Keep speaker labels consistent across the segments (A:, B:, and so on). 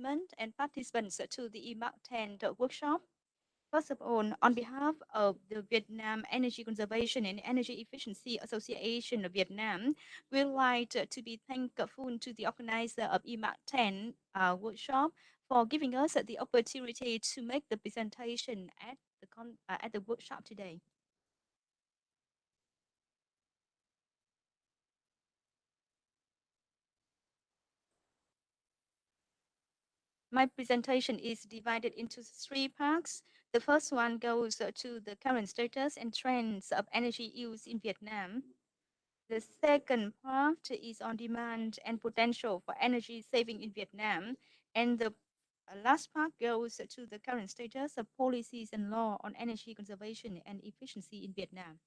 A: management and participants to the EMAK10 workshop. First of all, on behalf of the Vietnam Energy Conservation and Energy Efficiency Association of Vietnam, we'd like to be thankful to the organizer of EMAK10 workshop for giving us the opportunity to make the presentation at the workshop today. My presentation is divided into three parts. The first one goes to the current status and trends of energy use in Vietnam. The second part is on demand and potential for energy saving in Vietnam. And the last part goes to the current status of policies and law on energy conservation and efficiency in Vietnam.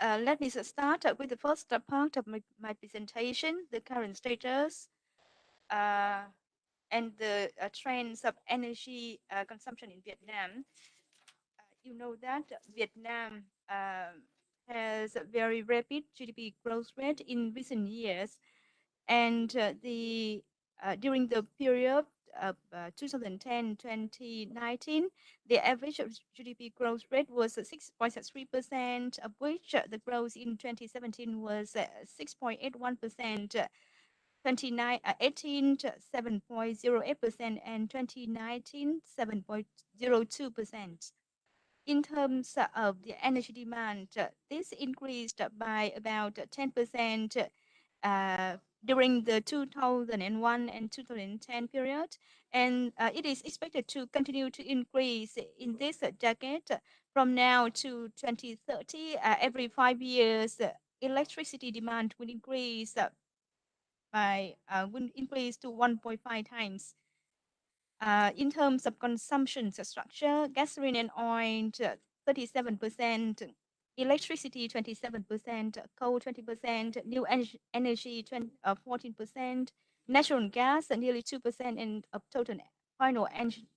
A: Let me start with the first part of my presentation, the current status uh, and the trends of energy consumption in Vietnam. You know that Vietnam has a very rapid GDP growth rate in recent years, and the during the period of 2010-2019, the average GDP growth rate was 6.3%, of which the growth in 2017 was 6.81%. 2018 7.08% and 2019 7.02%. In terms of the energy demand, this increased by about 10% during the 2001 and 2010 period, and it is expected to continue to increase in this decade. From now to 2030, every 5 years, electricity demand will increase to 1.5 times. In terms of consumption structure, gasoline and oil 37%, electricity 27%, coal 20%, new energy 14%, natural gas nearly 2% and of total final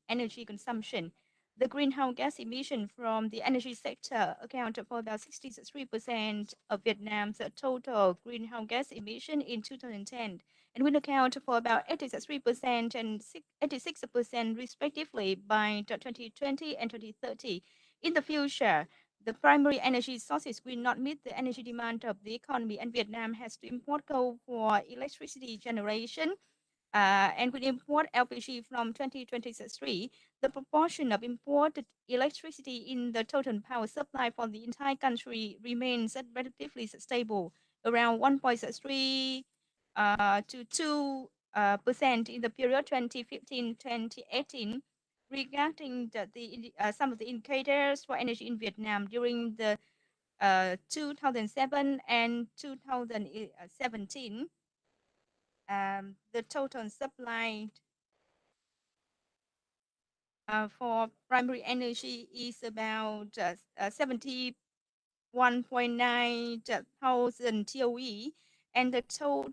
A: energy consumption. The greenhouse gas emission from the energy sector accounted for about 63% of Vietnam's total greenhouse gas emission in 2010 and will account for about 83% and 86% respectively by 2020 and 2030. In the future, the primary energy sources will not meet the energy demand of the economy, and Vietnam has to import coal for electricity generation and will import LPG from 2023. The proportion of imported electricity in the total power supply for the entire country remains relatively stable, around 1.3 to 2% in the period 2015-2018. Regarding some of the indicators for energy in Vietnam during the 2007 and 2017, the total supply for primary energy is about 71.9 thousand TOE, and the total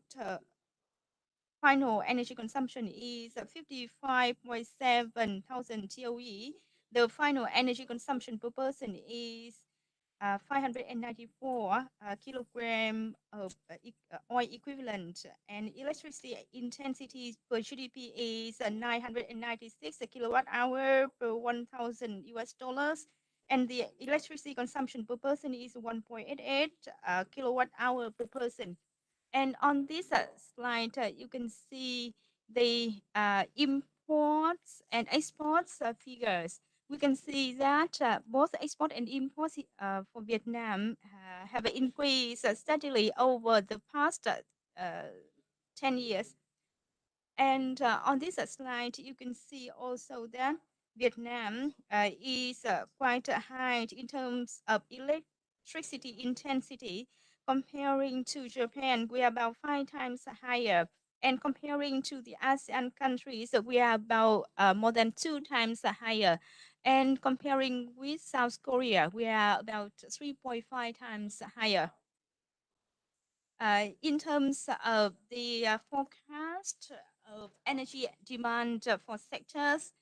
A: final energy consumption is 55.7 thousand TOE. The final energy consumption per person is 594 kilogram of oil equivalent, and electricity intensity per GDP is 996 kilowatt hour per 1,000 US dollars, and the electricity consumption per person is 1.88 kilowatt hour per person. And on this slide, you can see the imports and exports figures, we can see that both export and imports for Vietnam have increased steadily over the past 10 years. And on this slide, you can see also that Vietnam is quite high in terms of electricity intensity. Comparing to Japan, we are about 5 times higher. And comparing to the ASEAN countries, we are about more than 2 times higher. And comparing with South Korea, we are about 3.5 times higher. In terms of the forecast of energy demand for sectors,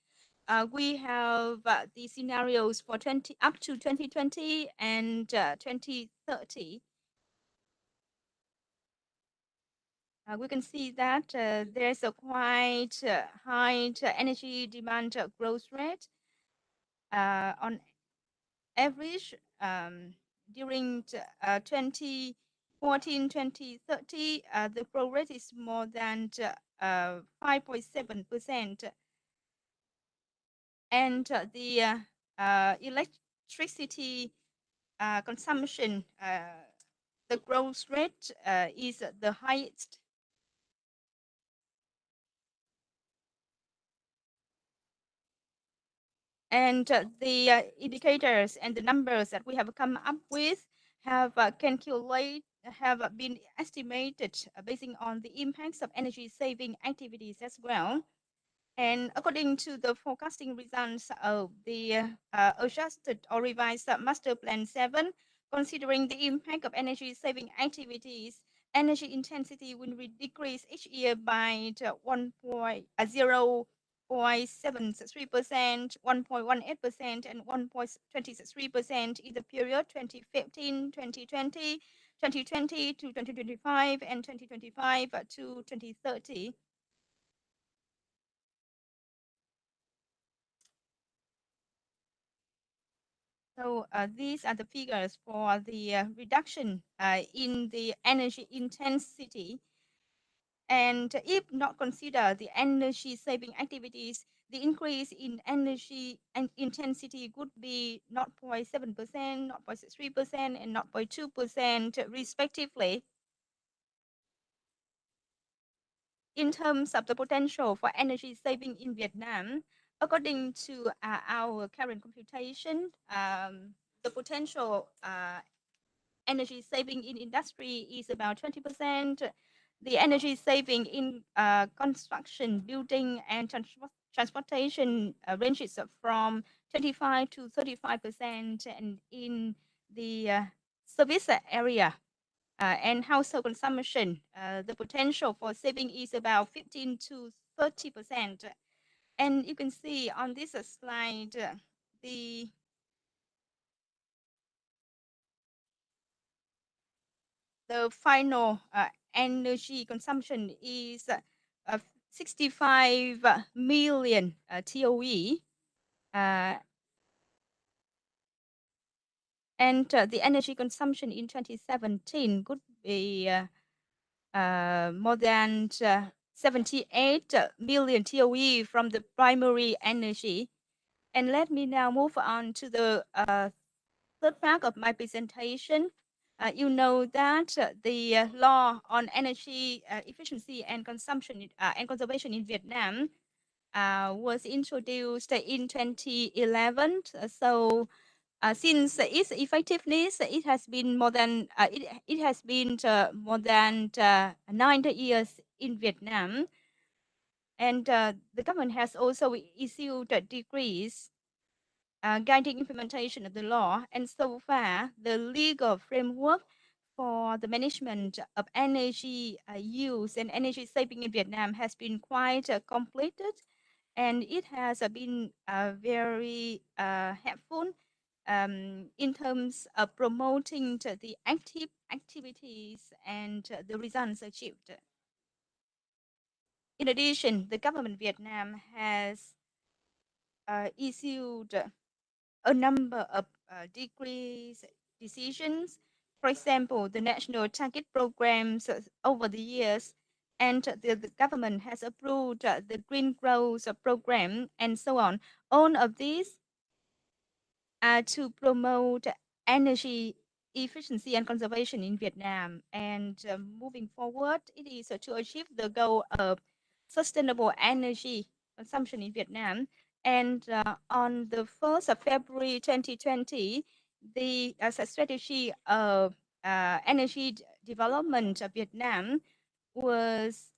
A: we have the scenarios for up to 2020 and 2030. We can see that there's a quite high energy demand growth rate on average during 2014, 2030, the growth rate is more than 5.7%. And the electricity consumption, the growth rate is the highest. And the indicators and the numbers that we have come up with have been estimated based on the impacts of energy saving activities as well. And according to the forecasting results of the adjusted or revised Master Plan 7, considering the impact of energy saving activities, energy intensity will decrease each year by 0.73%, 1.18%, and 1.23% in the period 2015, 2020, 2020 to 2025, and 2025 to 2030. So these are the figures for the reduction in the energy intensity. And if not consider the energy saving activities, the increase in energy and intensity could be 0.7%, 0.3%, and 0.2% respectively. In terms of the potential for energy saving in Vietnam, according to our current computation, the potential energy saving in industry is about 20%. The energy saving in construction, building, and transportation ranges from 25 to 35%, and in the service area and household consumption, the potential for saving is about 15 to 30%. And you can see on this slide, the final energy consumption is 65 million TOE. And the energy consumption in 2017 could be more than 78 million TOE from the primary energy. And let me now move on to the third part of my presentation. You know that the law on energy efficiency and consumption and conservation in Vietnam was introduced in 2011. So since its effectiveness, it has been more than more than 90 years in Vietnam, and the government has also issued decrees guiding implementation of the law. And so far, the legal framework for the management of energy use and energy saving in Vietnam has been quite completed, and it has been very helpful in terms of promoting the active activities and the results achieved. In addition, the government of Vietnam has issued a number of decrees, decisions. For example, the national target programs over the years and the government has approved the green growth program and so on. All of these are to promote energy efficiency and conservation in Vietnam. And moving forward, it is to achieve the goal of sustainable energy consumption in Vietnam. And on the 1st of February 2020, the strategy of energy development of Vietnam was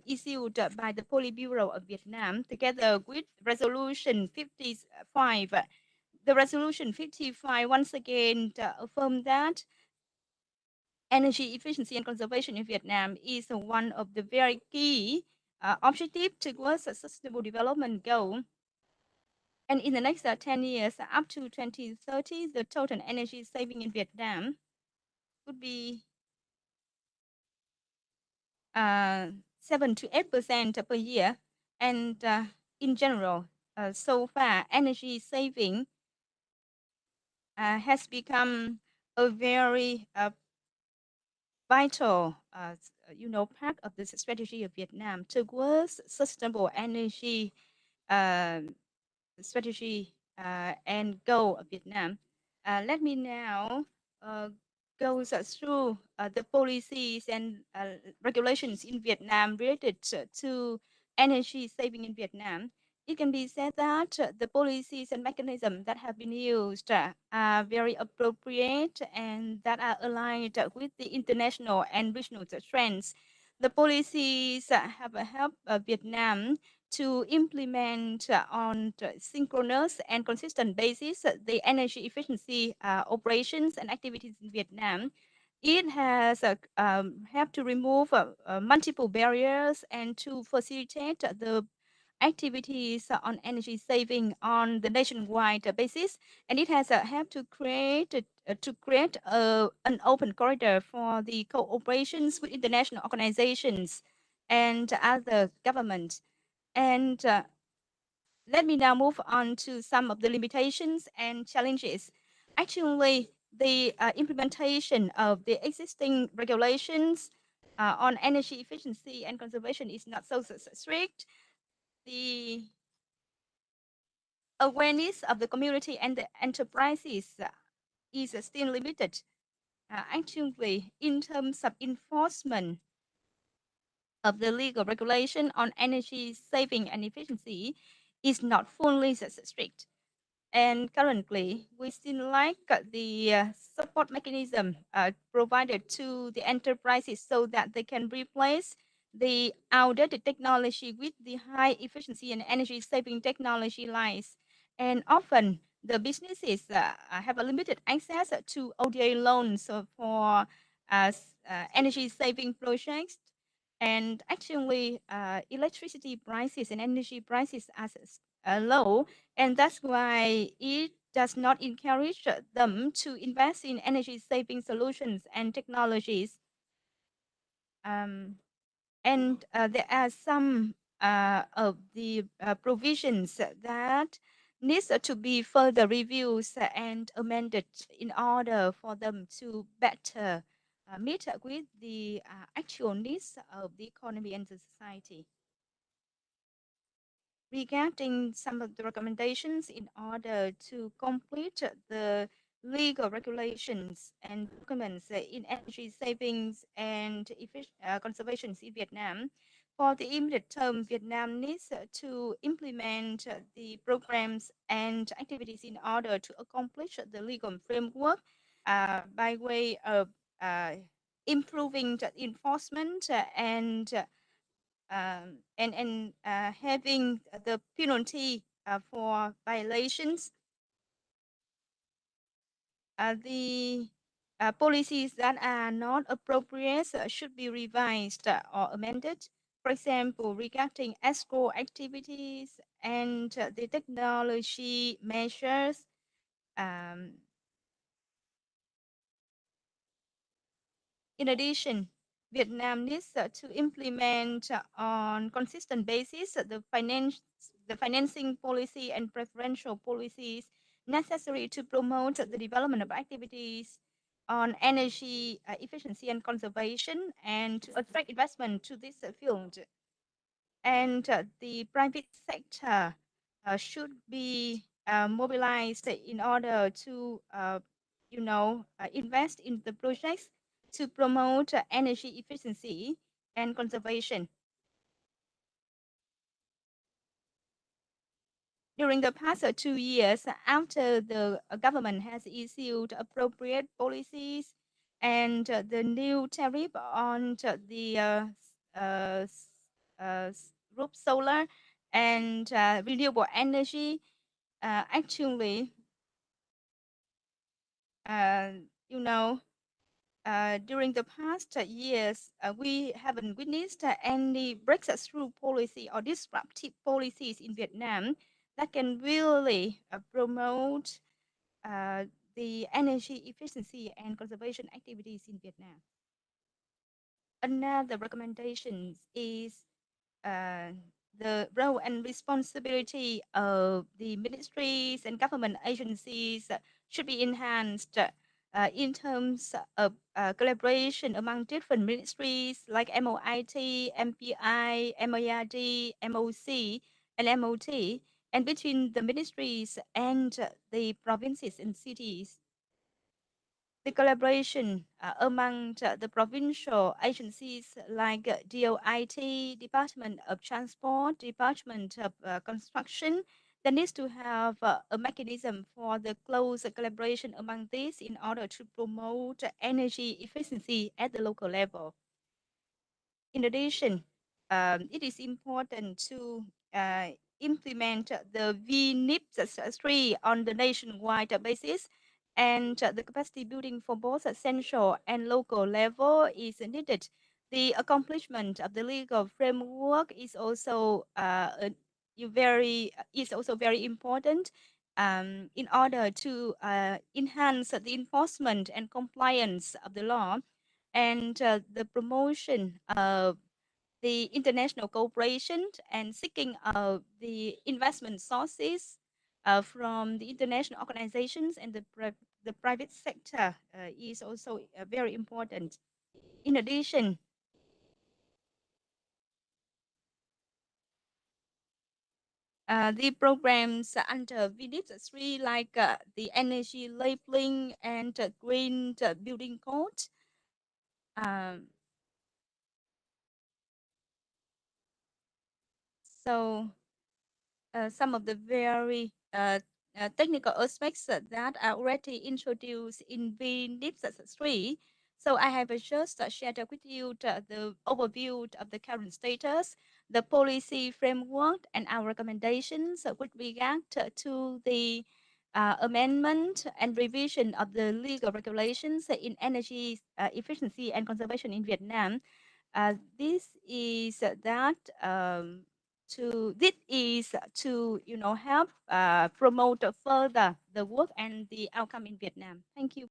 A: issued by the Politburo of Vietnam together with Resolution 55. The Resolution 55 once again affirmed that energy efficiency and conservation in Vietnam is one of the very key objectives towards a sustainable development goal. And in the next 10 years, up to 2030, the total energy saving in Vietnam would be 7 to 8% per year. And in general, so far, energy saving has become a very vital, part of the strategy of Vietnam towards sustainable energy strategy and goal of Vietnam. Let me now go through the policies and regulations in Vietnam related to energy saving in Vietnam. It can be said that the policies and mechanisms that have been used are very appropriate and that are aligned with the international and regional trends. The policies have helped Vietnam to implement on the synchronous and consistent basis the energy efficiency operations and activities in Vietnam. It has helped to remove multiple barriers and to facilitate the activities on energy saving on the nationwide basis, and it has helped to create an open corridor for the cooperations with international organizations and other governments. And let me now move on to some of the limitations and challenges. Actually, the implementation of the existing regulations on energy efficiency and conservation is not so strict. The awareness of the community and the enterprises is still limited. Actually, in terms of enforcement of the legal regulation on energy saving and efficiency, is not fully strict. And currently, we still lack the support mechanism provided to the enterprises so that they can replace the outdated technology with the high efficiency and energy saving technology lines. And often, the businesses have a limited access to ODA loans for energy saving projects. And actually, electricity prices and energy prices are low, and that's why it does not encourage them to invest in energy saving solutions and technologies. And there are some of the provisions that needs to be further reviewed and amended in order for them to better meet with the actual needs of the economy and the society. Regarding some of the recommendations in order to complete the legal regulations and documents in energy savings and conservation in Vietnam, for the immediate term, Vietnam needs to implement the programs and activities in order to accomplish the legal framework by way of improving the enforcement and having the penalty for violations. The policies that are not appropriate should be revised or amended. For example, regarding escrow activities and the technology measures. In addition, Vietnam needs to implement on consistent basis the financing policy and preferential policies necessary to promote the development of activities on energy efficiency and conservation and to attract investment to this field. And the private sector should be mobilized in order to, invest in the projects to promote energy efficiency and conservation. During the past 2 years, after the government has issued appropriate policies and the new tariff on the roof solar and renewable energy, actually, uh, you know, during the past years, we haven't witnessed any breakthrough policy or disruptive policies in Vietnam that can really promote uh, the energy efficiency and conservation activities in Vietnam. Another recommendation is uh, the role and responsibility of the ministries and government agencies should be enhanced in terms of collaboration among different ministries like MOIT, MPI, MIRD, MOC, and MOT, and between the ministries and the provinces and cities. The collaboration among the provincial agencies like DOIT, Department of Transport, Department of Construction, there needs to have a mechanism for the close collaboration among these in order to promote energy efficiency at the local level. In addition, it is important to implement the VNIPS 3 on the nationwide basis, and the capacity building for both central and local level is needed. The accomplishment of the legal framework is also very important in order to enhance the enforcement and compliance of the law and the promotion of the international cooperation and seeking of the investment sources from the international organizations and the private sector is also very important. In addition, the programs under VNIPS 3 like the energy labeling and green building code um, so some of the very technical aspects that are already introduced in VNIPS 3. So I have just shared with you the overview of the current status, the policy framework, and our recommendations with regard to the amendment and revision of the legal regulations in energy efficiency and conservation in Vietnam. This is that to help promote further the work and the outcome in Vietnam. Thank you.